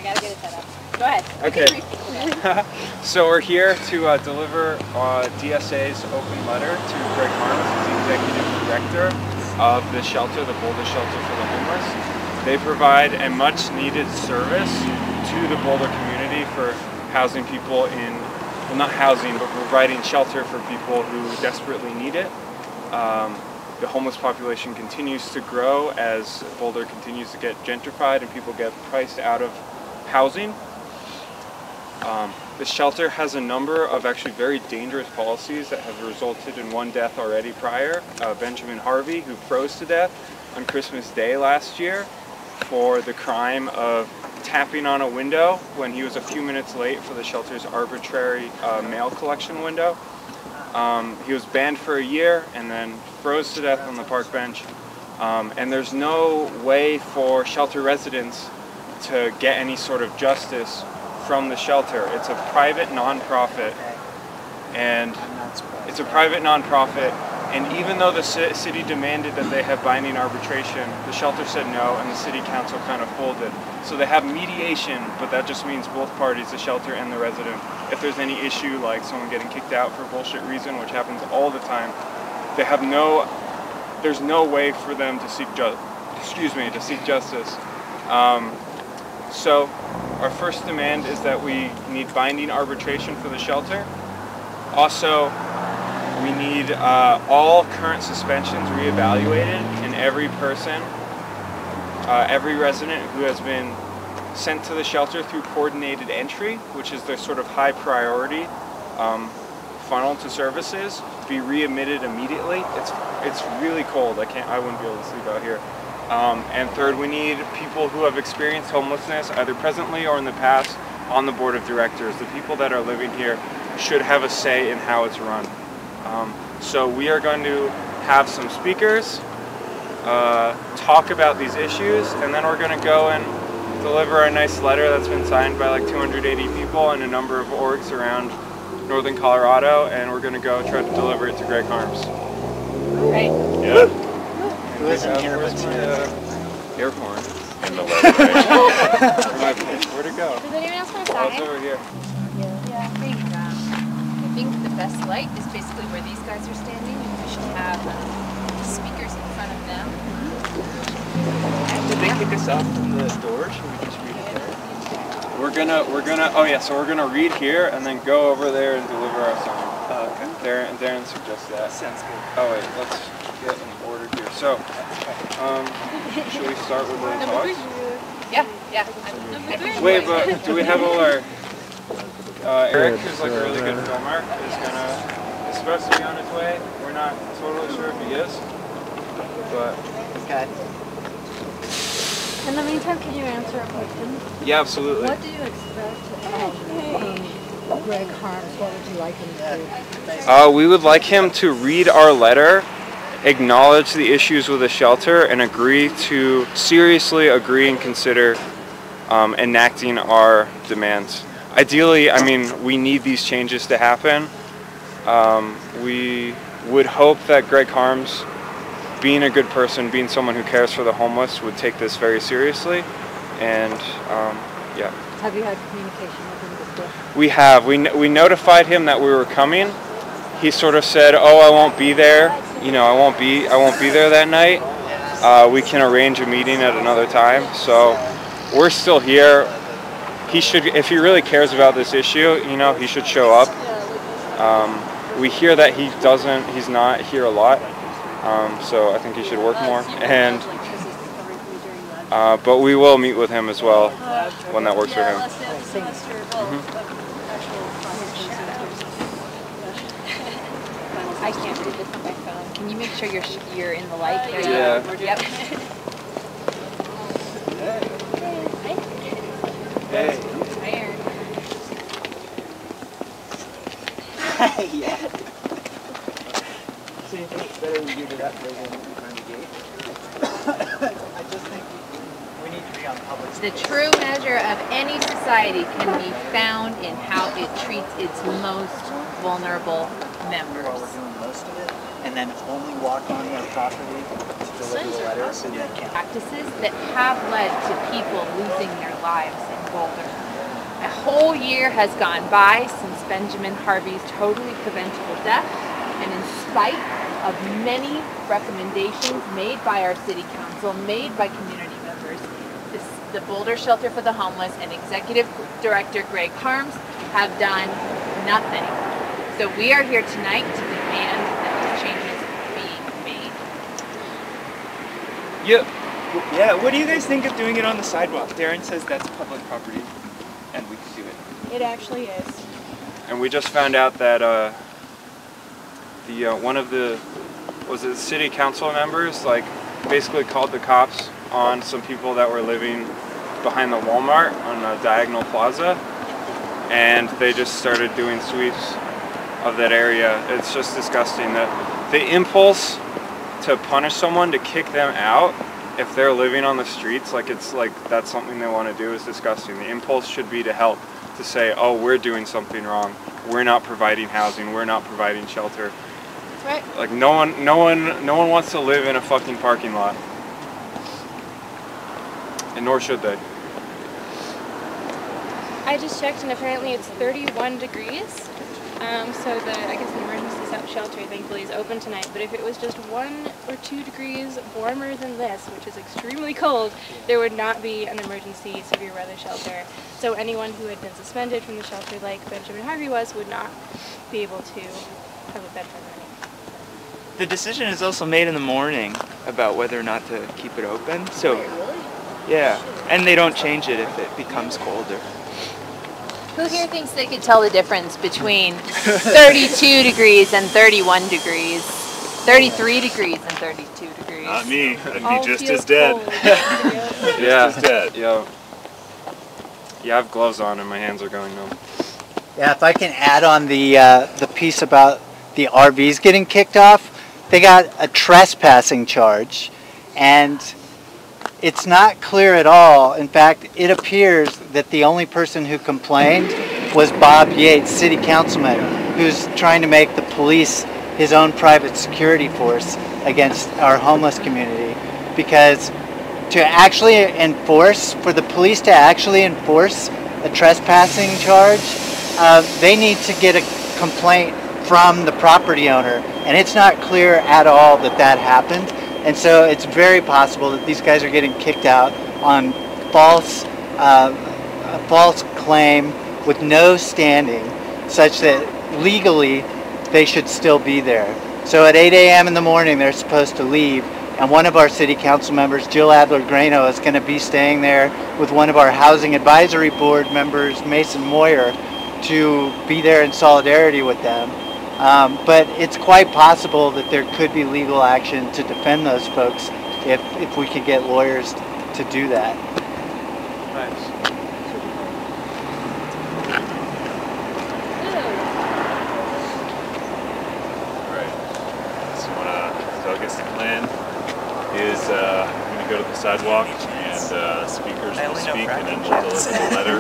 gotta get it set up. Go ahead. Okay. So we're here to deliver DSA's open letter to Greg Harms, who's the executive director of the shelter, the Boulder Shelter for the Homeless. They provide a much needed service to the Boulder community for housing people in, well, not housing, but providing shelter for people who desperately need it. The homeless population continues to grow as Boulder continues to get gentrified and people get priced out of housing. The shelter has a number of actually very dangerous policies that have resulted in one death already prior. Benjamin Harvey, who froze to death on Christmas Day last year for the crime of tapping on a window when he was a few minutes late for the shelter's arbitrary mail collection window. He was banned for a year and then froze to death on the park bench. And there's no way for shelter residents to get any sort of justice from the shelter. It's a private nonprofit, and and even though the city demanded that they have binding arbitration, the shelter said no, and the city council kind of folded. So they have mediation, but that just means both parties, the shelter and the resident, if there's any issue like someone getting kicked out for bullshit reason, which happens all the time, they have there's no way for them to seek justice. So our first demand is that we need binding arbitration for the shelter. Also, we need all current suspensions reevaluated, and every person, every resident who has been sent to the shelter through coordinated entry, which is their sort of high priority funnel to services, be readmitted immediately. It's really cold. I wouldn't be able to sleep out here. And third, we need people who have experienced homelessness, either presently or in the past, on the board of directors. The people that are living here should have a say in how it's run. So we are going to have some speakers talk about these issues, and then we're going to go and deliver a nice letter that's been signed by like 280 people and a number of orgs around northern Colorado, and we're going to go try to deliver it to Greg Harms. Right. Yeah. Who isn't here but air horn. in the letter, right? Where'd it go? Does anyone else want to Oh, sign? it's over here. Yeah, I think the best light is basically where these guys are standing. We should have speakers in front of them. Did they kick us out from the door? Should we just read it there? So we're gonna read here and then go over there and deliver our sign. Oh, okay. Darren suggests that. Sounds good. Oh wait, let's get in order here. So, should we start with the talks? Yeah. Wait, but do we have all our... Eric, who's like a really good filmer, is supposed to be on his way. We're not totally sure if he is, but... Okay. In the meantime, can you answer a question? Yeah, absolutely. What do you expect from Greg Harms? What would you like him to do? We would like him to read our letter, acknowledge the issues with the shelter, and seriously agree and consider enacting our demands. Ideally, I mean, we need these changes to happen. We would hope that Greg Harms, being a good person, being someone who cares for the homeless, would take this very seriously. And yeah. Have you had communication with him before? We have. We notified him that we were coming. He sort of said, "Oh, I won't be there. You know, I won't be there that night. We can arrange a meeting at another time." So we're still here. He should, if he really cares about this issue, you know, he should show up. We hear that he's not here a lot, so I think he should work more. And but we will meet with him as well when that works for him. I can't read this on my phone. Can you make sure you're in the light? There Yeah. You go. Yep. Hey. Hi, Aaron. Yeah. So you think it's better we give it up behind the gate? I just think we need to be on public. The true measure of any society can be found in how it treats its most vulnerable members. While we're doing most of it, and and then only walk on their property to deliver the letter to the account. Practices that have led to people losing their lives in Boulder. A whole year has gone by since Benjamin Harvey's totally preventable death, and in spite of many recommendations made by our city council, made by community members, the Boulder Shelter for the Homeless and Executive Director Greg Harms have done nothing. So we are here tonight to demand that these changes be made. Yeah, what do you guys think of doing it on the sidewalk? Darren says that's public property and we can do it. It actually is. And we just found out that one of the city council members basically called the cops on some people that were living behind the Walmart on a diagonal plaza, and they just started doing sweeps of that area. It's just disgusting. The impulse to punish someone, to kick them out if they're living on the streets, that's something they want to do, is disgusting. The impulse should be to help, to say, oh, we're doing something wrong, we're not providing housing, we're not providing shelter. Right. Like no one wants to live in a fucking parking lot, and nor should they. I just checked and apparently it's 31 degrees. So I guess the emergency shelter thankfully is open tonight, but if it was just 1 or 2 degrees warmer than this, which is extremely cold, there would not be an emergency severe weather shelter. So anyone who had been suspended from the shelter like Benjamin Harvey was would not be able to have a bed for the night. The decision is also made in the morning about whether or not to keep it open. So, yeah, and they don't change it if it becomes colder. Who here thinks they could tell the difference between 32 degrees and 31 degrees, 33 degrees and 32 degrees? Not me. I'd All be just feels as dead. cold. Yeah, Just as dead. yeah. I have gloves on and my hands are going numb. Yeah, if I can add on the piece about the RVs getting kicked off, they got a trespassing charge, and it's not clear at all. In fact, it appears that the only person who complained was Bob Yates, city councilman, who's trying to make the police his own private security force against our homeless community. Because for the police to actually enforce a trespassing charge, they need to get a complaint from the property owner, and it's not clear at all that that happened. And so it's very possible that these guys are getting kicked out on a false claim with no standing, such that legally they should still be there. So at 8 a.m. in the morning they're supposed to leave, and one of our city council members, Jill Adler-Grano, is going to be staying there with one of our housing advisory board members, Mason Moyer, to be there in solidarity with them. But it's quite possible that there could be legal action to defend those folks if we could get lawyers to do that. Nice. Alright. So I guess the plan is I'm going to go to the sidewalk and speakers will speak and then we'll deliver the letter,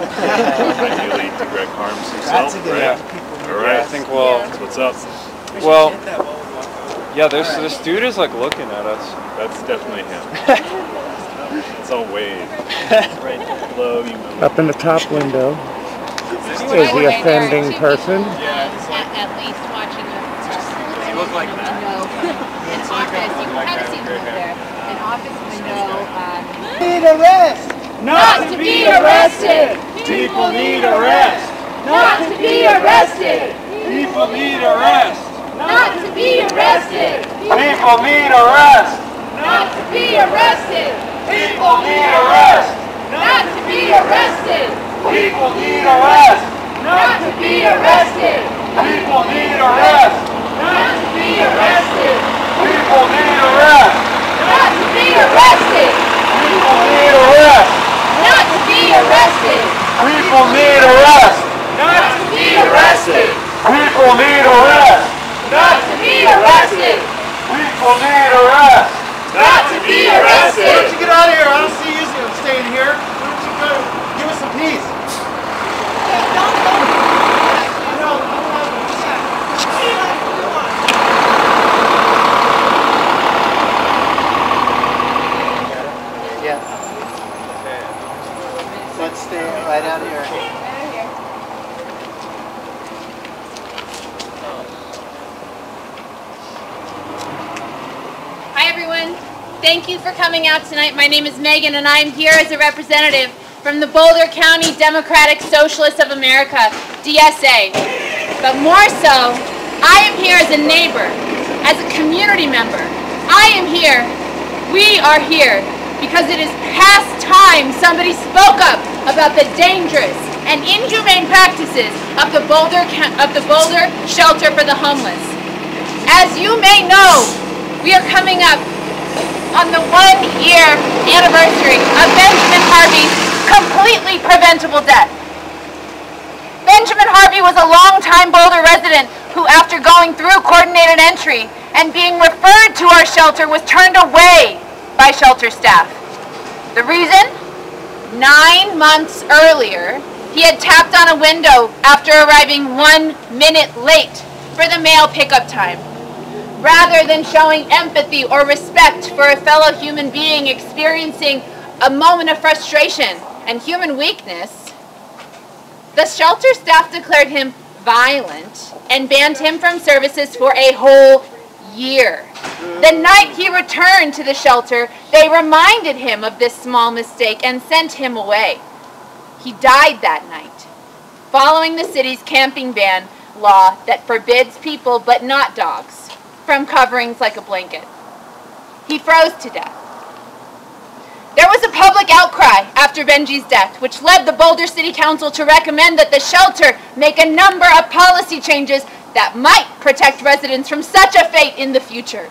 ideally to Greg Harms himself, right? Alright. I think we'll... That's what's up. Well, yeah, this dude is like looking at us. That's definitely him. It's all wave. Right. Hello, you move. Up in the top window is the offending person. At least watching us. He looked like An that. office, you can kind of see him there. An office window. Need arrest! Not to be arrested! People need arrest! Not to be arrested! People need arrest! Not to be arrested! People need arrest! Not to be arrested! People need arrest! Not to be arrested! People need arrest! Not to be arrested! People need arrest! Not to be arrested! People need arrest! Not to be arrested! People need arrest! Not to be arrested! People need arrest! Not to be arrested! People need arrest! Not to be arrested! People need arrest! Not to be arrested! Why don't you get out of here? I don't see you staying here. Why don't you go give us some peace? Right out here. Hi everyone. Thank you for coming out tonight. My name is Megan and I'm here as a representative from the Boulder County Democratic Socialists of America, DSA. But more so, I am here as a neighbor, as a community member. I am here, we are here, because it is past time somebody spoke up about the dangerous and inhumane practices of the Boulder Shelter for the Homeless. As you may know, we are coming up on the 1-year anniversary of Benjamin Harvey's completely preventable death. Benjamin Harvey was a longtime Boulder resident who, after going through coordinated entry and being referred to our shelter, was turned away by shelter staff. The reason? 9 months earlier, he had tapped on a window after arriving 1 minute late for the mail pickup time. Rather than showing empathy or respect for a fellow human being experiencing a moment of frustration and human weakness, the shelter staff declared him violent and banned him from services for a whole year. The night he returned to the shelter, they reminded him of this small mistake and sent him away. He died that night, following the city's camping ban law that forbids people, but not dogs, from coverings like a blanket. He froze to death. There was a public outcry after Benji's death, which led the Boulder City Council to recommend that the shelter make a number of policy changes that might protect residents from such a fate in the future.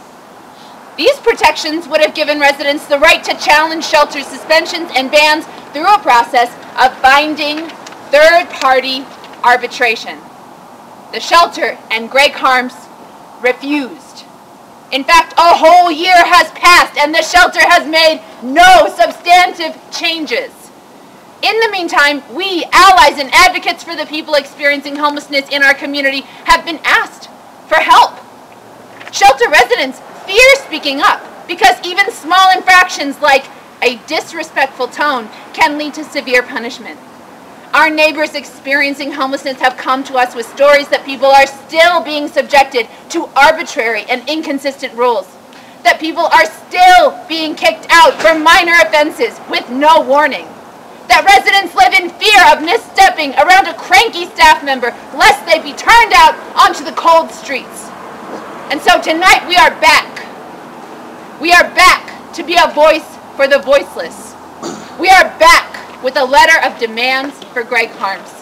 These protections would have given residents the right to challenge shelter suspensions and bans through a process of binding third-party arbitration. The shelter and Greg Harms refused. In fact, a whole year has passed and the shelter has made no substantive changes. In the meantime, we, allies and advocates for the people experiencing homelessness in our community, have been asked for help. Shelter residents fear speaking up because even small infractions like a disrespectful tone can lead to severe punishment. Our neighbors experiencing homelessness have come to us with stories that people are still being subjected to arbitrary and inconsistent rules, that people are still being kicked out for minor offenses with no warning, that residents live in fear of misstepping around a cranky staff member lest they be turned out onto the cold streets. And so tonight we are back. We are back to be a voice for the voiceless. We are back with a letter of demands for Greg Harms.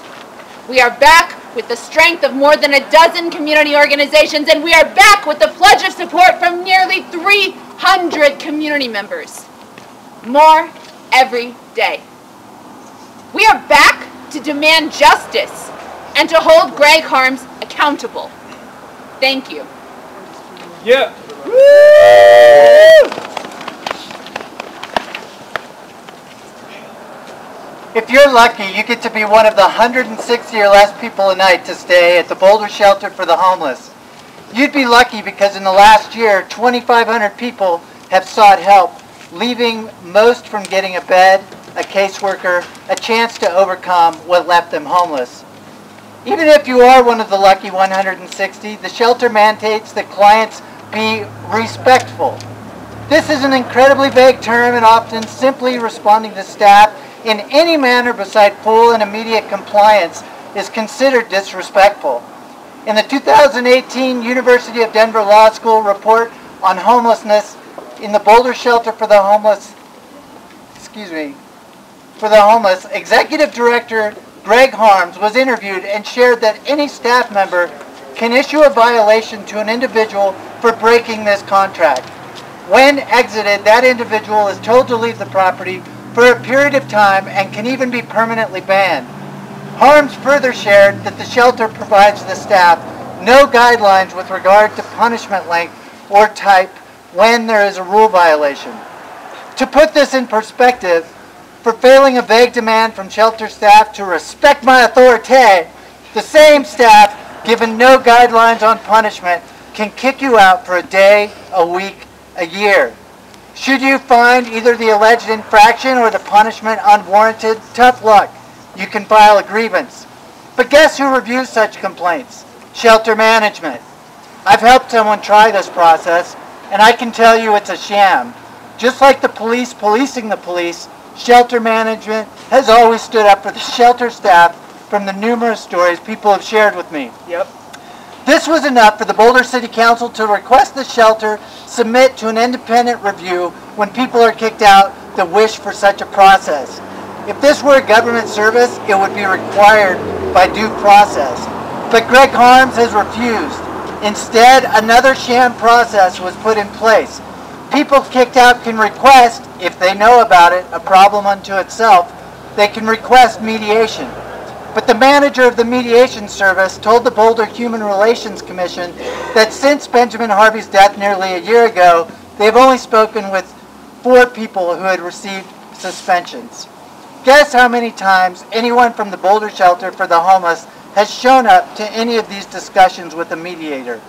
We are back with the strength of more than a dozen community organizations, and we are back with the pledge of support from nearly 300 community members. More every day. We are back to demand justice and to hold Greg Harms accountable. Thank you. Yeah. If you're lucky, you get to be one of the 160 or less people a night to stay at the Boulder Shelter for the Homeless. You'd be lucky because in the last year, 2,500 people have sought help, leaving most from getting a bed, a caseworker, a chance to overcome what left them homeless. Even if you are one of the lucky 160, the shelter mandates that clients be respectful. This is an incredibly vague term, and often simply responding to staff in any manner beside full and immediate compliance is considered disrespectful. In the 2018 University of Denver Law School report on homelessness in the Boulder Shelter for the Homeless, Executive Director Greg Harms was interviewed and shared that any staff member can issue a violation to an individual for breaking this contract. When exited, that individual is told to leave the property for a period of time and can even be permanently banned. Harms further shared that the shelter provides the staff no guidelines with regard to punishment length or type when there is a rule violation. To put this in perspective, for failing a vague demand from shelter staff to respect my authority, the same staff, given no guidelines on punishment, can kick you out for a day, a week, a year. Should you find either the alleged infraction or the punishment unwarranted, tough luck. you can file a grievance. But guess who reviews such complaints? Shelter management. I've helped someone try this process, and I can tell you it's a sham. Just like the police policing the police, shelter management has always stood up for the shelter staff from the numerous stories people have shared with me. Yep. This was enough for the Boulder City Council to request the shelter submit to an independent review when people are kicked out that wish for such a process. If this were a government service, it would be required by due process. But Greg Harms has refused. Instead, another sham process was put in place. People kicked out can request, if they know about it, a problem unto itself, they can request mediation. But the manager of the mediation service told the Boulder Human Relations Commission that since Benjamin Harvey's death nearly a year ago, they have only spoken with 4 people who had received suspensions. Guess how many times anyone from the Boulder Shelter for the Homeless has shown up to any of these discussions with a mediator?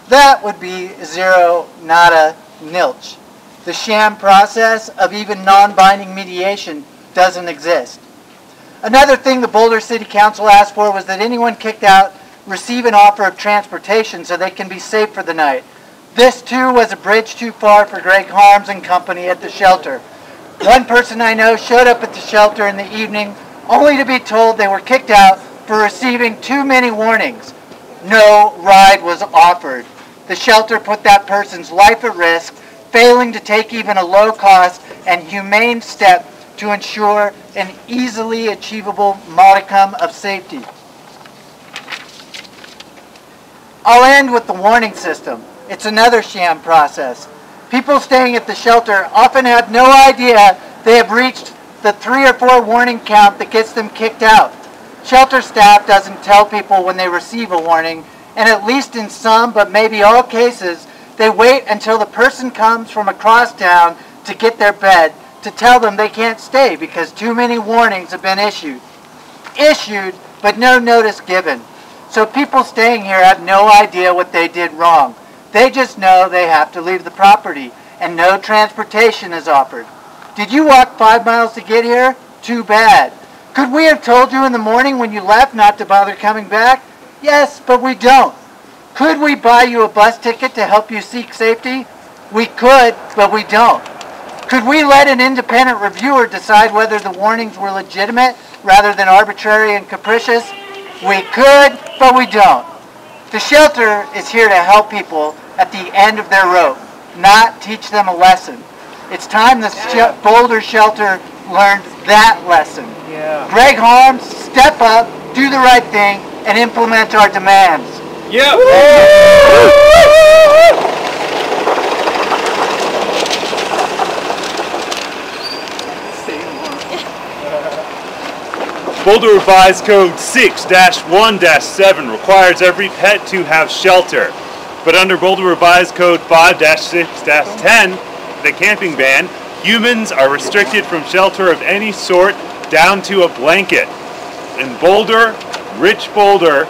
That would be 0, nada, nilch. The sham process of even non-binding mediation doesn't exist. Another thing the Boulder City Council asked for was that anyone kicked out receive an offer of transportation so they can be safe for the night. This too was a bridge too far for Greg Harms and company at the shelter. One person I know showed up at the shelter in the evening only to be told they were kicked out for receiving too many warnings. No ride was offered. The shelter put that person's life at risk, failing to take even a low-cost and humane step to ensure an easily achievable modicum of safety. I'll end with the warning system. It's another sham process. People staying at the shelter often have no idea they have reached the 3 or 4 warning count that gets them kicked out. Shelter staff doesn't tell people when they receive a warning, and at least in some, but maybe all cases, they wait until the person comes from across town to get their bed to tell them they can't stay because too many warnings have been issued. Issued, but no notice given. So people staying here have no idea what they did wrong. They just know they have to leave the property, and no transportation is offered. Did you walk 5 miles to get here? Too bad. Could we have told you in the morning when you left not to bother coming back? Yes, but we don't. Could we buy you a bus ticket to help you seek safety? We could, but we don't. Could we let an independent reviewer decide whether the warnings were legitimate rather than arbitrary and capricious? We could, but we don't. The shelter is here to help people at the end of their rope, not teach them a lesson. It's time the Boulder Shelter learned that lesson. Yeah. Greg Harms, step up, do the right thing, and implement our demands. Yeah. Boulder Revised Code 6-1-7 requires every pet to have shelter. But under Boulder Revised Code 5-6-10, the camping ban, humans are restricted from shelter of any sort down to a blanket. In Boulder, rich Boulder,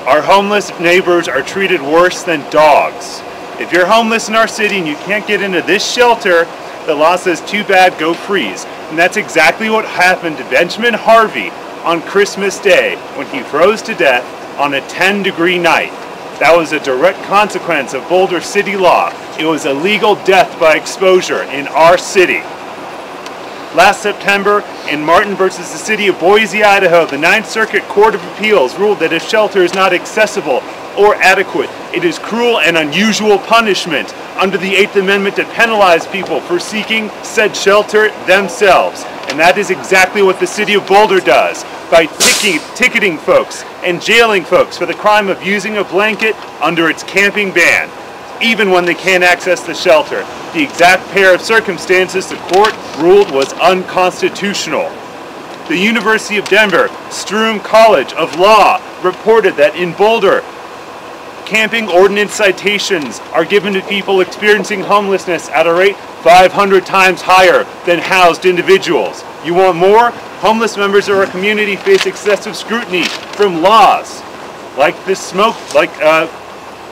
our homeless neighbors are treated worse than dogs. If you're homeless in our city and you can't get into this shelter, the law says too bad, go freeze. And that's exactly what happened to Benjamin Harvey on Christmas Day when he froze to death on a 10-degree night. That was a direct consequence of Boulder City law. It was a legal death by exposure in our city. Last September, in Martin versus the City of Boise, Idaho, the 9th Circuit Court of Appeals ruled that if shelter is not accessible or adequate, it is cruel and unusual punishment under the 8th Amendment to penalize people for seeking said shelter themselves. And that is exactly what the City of Boulder does by ticketing folks and jailing folks for the crime of using a blanket under its camping ban, even when they can't access the shelter. The exact pair of circumstances the court ruled was unconstitutional. The University of Denver Stroom College of Law reported that in Boulder, camping ordinance citations are given to people experiencing homelessness at a rate 500 times higher than housed individuals. You want more? Homeless members of our community face excessive scrutiny from laws like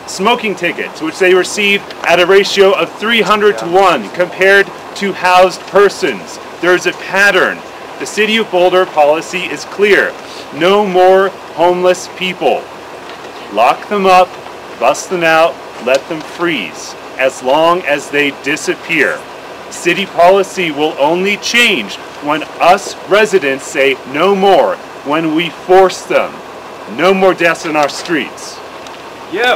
smoking tickets, which they receive at a ratio of 300 to 1 compared to housed persons. There's a pattern. The City of Boulder policy is clear. No more homeless people. Lock them up, bust them out, let them freeze, as long as they disappear. City policy will only change when us residents say no more, when we force them. No more deaths in our streets. Yeah.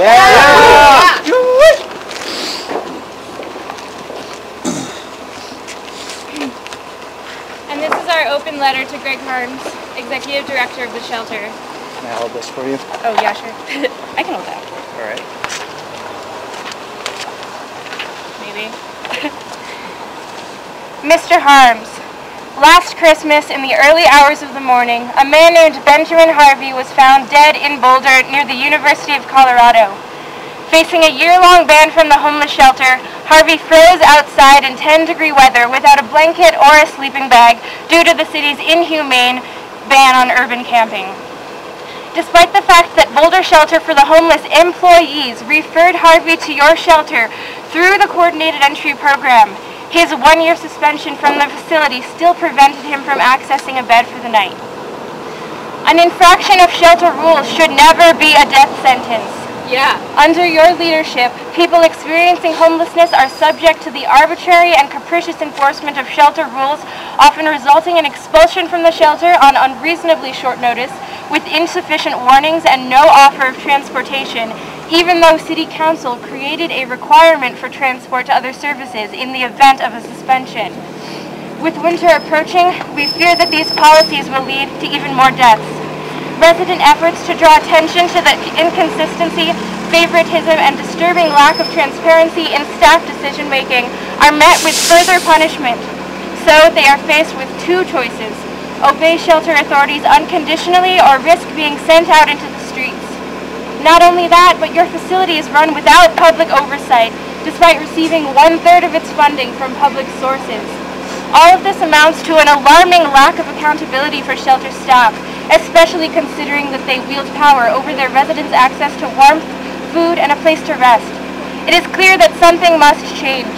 And this is our open letter to Greg Harms, Executive Director of the shelter. Can I hold this for you? Oh, yeah, sure. I can hold that. All right. Maybe. Mr. Harms, last Christmas in the early hours of the morning, a man named Benjamin Harvey was found dead in Boulder near the University of Colorado. Facing a year-long ban from the homeless shelter, Harvey froze outside in 10-degree weather without a blanket or a sleeping bag due to the city's inhumane ban on urban camping. Despite the fact that Boulder Shelter for the Homeless employees referred Harvey to your shelter through the Coordinated Entry Program, his one-year suspension from the facility still prevented him from accessing a bed for the night. An infraction of shelter rules should never be a death sentence. Yeah. Under your leadership, people experiencing homelessness are subject to the arbitrary and capricious enforcement of shelter rules, often resulting in expulsion from the shelter on unreasonably short notice, with insufficient warnings and no offer of transportation, even though City Council created a requirement for transport to other services in the event of a suspension. With winter approaching, we fear that these policies will lead to even more deaths. Resident efforts to draw attention to the inconsistency, favoritism, and disturbing lack of transparency in staff decision-making are met with further punishment. So they are faced with two choices: obey shelter authorities unconditionally or risk being sent out into the streets. Not only that, but your facility is run without public oversight, despite receiving 1/3 of its funding from public sources. All of this amounts to an alarming lack of accountability for shelter staff, especially considering that they wield power over their residents' access to warmth, food, and a place to rest. It is clear that something must change.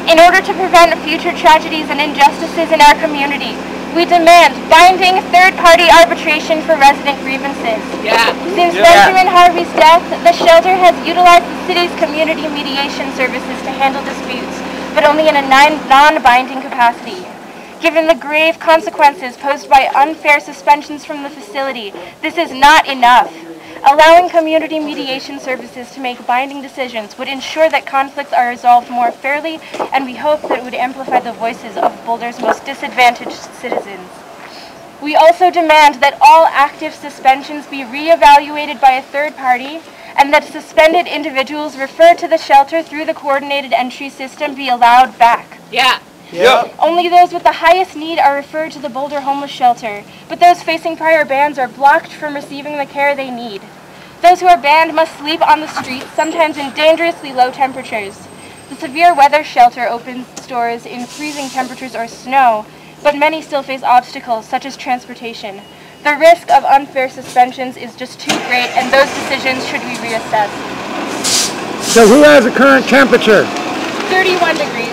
In order to prevent future tragedies and injustices in our community, we demand binding third-party arbitration for resident grievances. Yeah. Since Benjamin Harvey's death, the shelter has utilized the city's community mediation services to handle disputes, but only in a non-binding capacity. Given the grave consequences posed by unfair suspensions from the facility, this is not enough. Allowing community mediation services to make binding decisions would ensure that conflicts are resolved more fairly, and we hope that it would amplify the voices of Boulder's most disadvantaged citizens. We also demand that all active suspensions be reevaluated by a third party, and that suspended individuals referred to the shelter through the coordinated entry system be allowed back. Yeah. Yeah. Only those with the highest need are referred to the Boulder Homeless Shelter, but those facing prior bans are blocked from receiving the care they need. Those who are banned must sleep on the streets, sometimes in dangerously low temperatures. The severe weather shelter opens its doors in freezing temperatures or snow, but many still face obstacles such as transportation. The risk of unfair suspensions is just too great, and those decisions should be reassessed. So who has the current temperature? 31 degrees.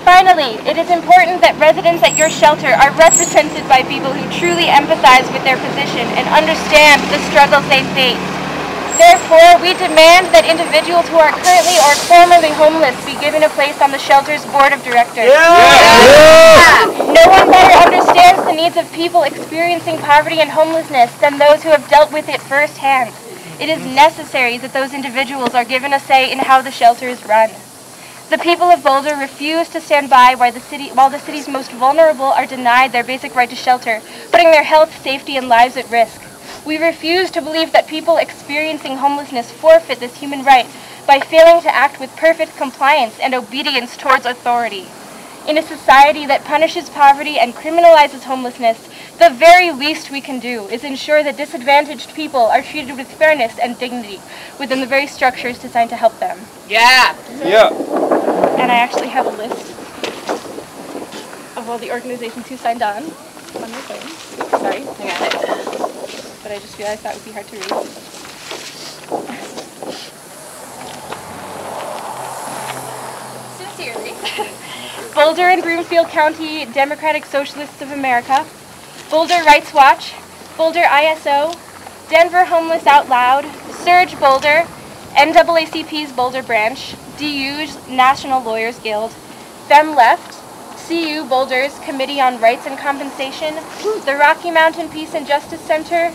Finally, it is important that residents at your shelter are represented by people who truly empathize with their position and understand the struggles they face. Therefore, we demand that individuals who are currently or formerly homeless be given a place on the shelter's board of directors. No one better understands the needs of people experiencing poverty and homelessness than those who have dealt with it firsthand. It is necessary that those individuals are given a say in how the shelter is run. The people of Boulder refuse to stand by while the city's most vulnerable are denied their basic right to shelter, putting their health, safety, and lives at risk. We refuse to believe that people experiencing homelessness forfeit this human right by failing to act with perfect compliance and obedience towards authority. In a society that punishes poverty and criminalizes homelessness, the very least we can do is ensure that disadvantaged people are treated with fairness and dignity within the very structures designed to help them. Yeah. Yeah. And I actually have a list of all the organizations who signed on my phone. Sorry, I got it. But I just realized that would be hard to read. Boulder and Broomfield County Democratic Socialists of America, Boulder Rights Watch, Boulder ISO, Denver Homeless Out Loud, Surge Boulder, NAACP's Boulder Branch, DU's National Lawyers Guild, Fem Left, CU Boulder's Committee on Rights and Compensation, the Rocky Mountain Peace and Justice Center,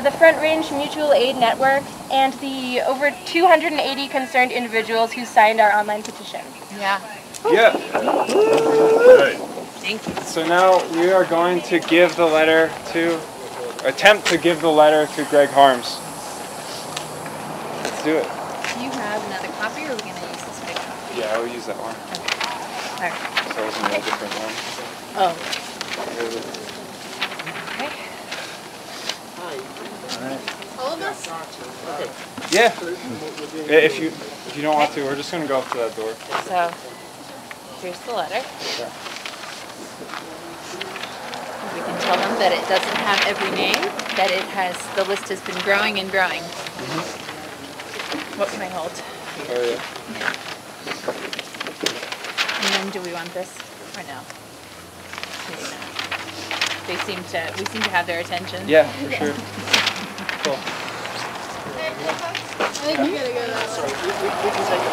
the Front Range Mutual Aid Network, and the over 280 concerned individuals who signed our online petition. Yeah. Yeah. Right. Thank you. So now we are going to give the letter to, attempt to give the letter to Greg Harms. Let's do it. Do you have another copy, or are we going to use this big copy? Yeah, I will use that one. All right. So it's in a different one. Oh. Okay. All right. Yeah. If you don't want to, we're just gonna go up to that door. So, here's the letter. Okay. We can tell them that it doesn't have every name, that it has, the list has been growing and growing. What can I hold? Oh yeah. And then do we want this or no? Maybe not. We seem to have their attention. Yeah, for sure. Cool. I think you gotta go that way. We can take it.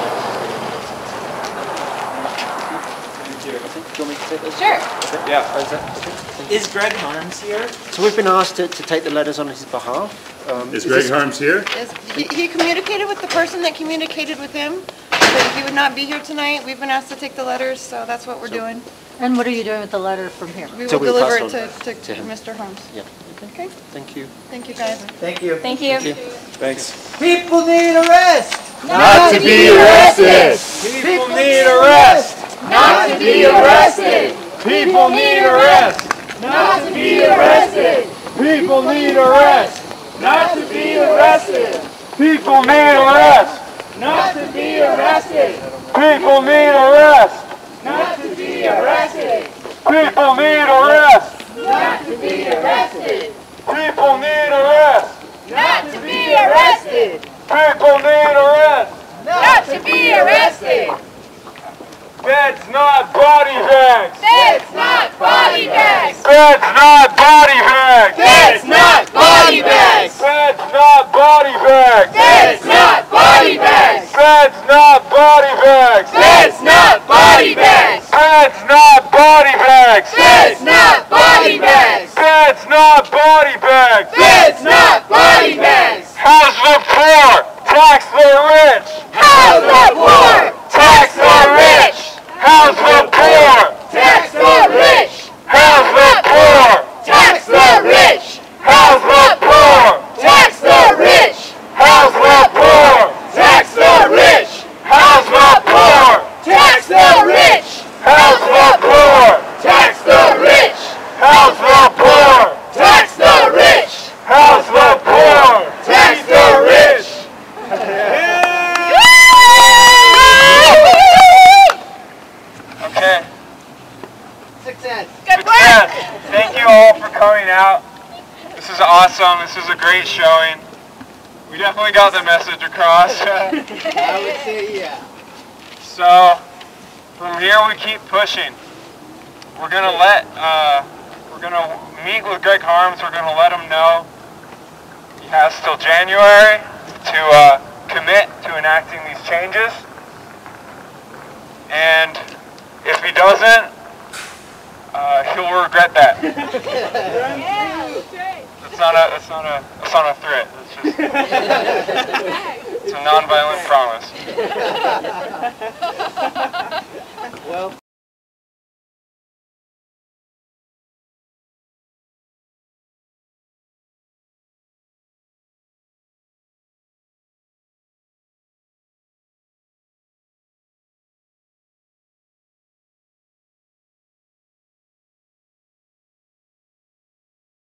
Do you want me to take those? Sure. Okay. Yeah. Is Greg Harms here? So we've been asked to take the letters on his behalf. Is Greg Harms here? He communicated with the person that communicated with him, that he would not be here tonight. We've been asked to take the letters, so that's what we're doing. And what are you doing with the letter from here? We So will we'll deliver pass it on to him. Mr. Holmes. Yeah. Okay. Thank you. Thank you, guys. Thank you. Thank you. Thank you. Thanks. People need a rest. Not to be arrested. People need a rest. Not to be arrested. People need a rest. Not to be arrested. People need a rest. Not to be arrested. People need a rest. Not to be arrested. People need a rest. Not to be arrested. People need a rest. Not to be arrested. People need a rest. Not to be arrested. People need a rest. Not to be arrested. That's not body bags. That's not body bags. That's not body bags. That's not body bags. That's not body bags. That's not body bags. That's not body bags. That's not body bags. That's not body bags. That's not body bags. That's not body bags. That's not body bags. House the poor, tax the rich. House the poor. Tax the rich. House the poor. Tax the rich. House the poor. Tax the rich. House the poor. Tax the rich. House the poor. Tax the rich. House the poor. Tax the rich. House the poor. Tax the rich. House the poor. Tax the rich. House the poor. Tax the rich. Okay. Success. Good Yeah. work. Thank you all for coming out. This is awesome. This is a great showing. We definitely got the message across. I would say yeah. So from here we keep pushing. We're gonna meet with Greg Harms. We're gonna let him know he has till January to commit to enacting these changes. And if he doesn't, he'll regret that. It's not a threat. It's just it's a non-violent promise. Well,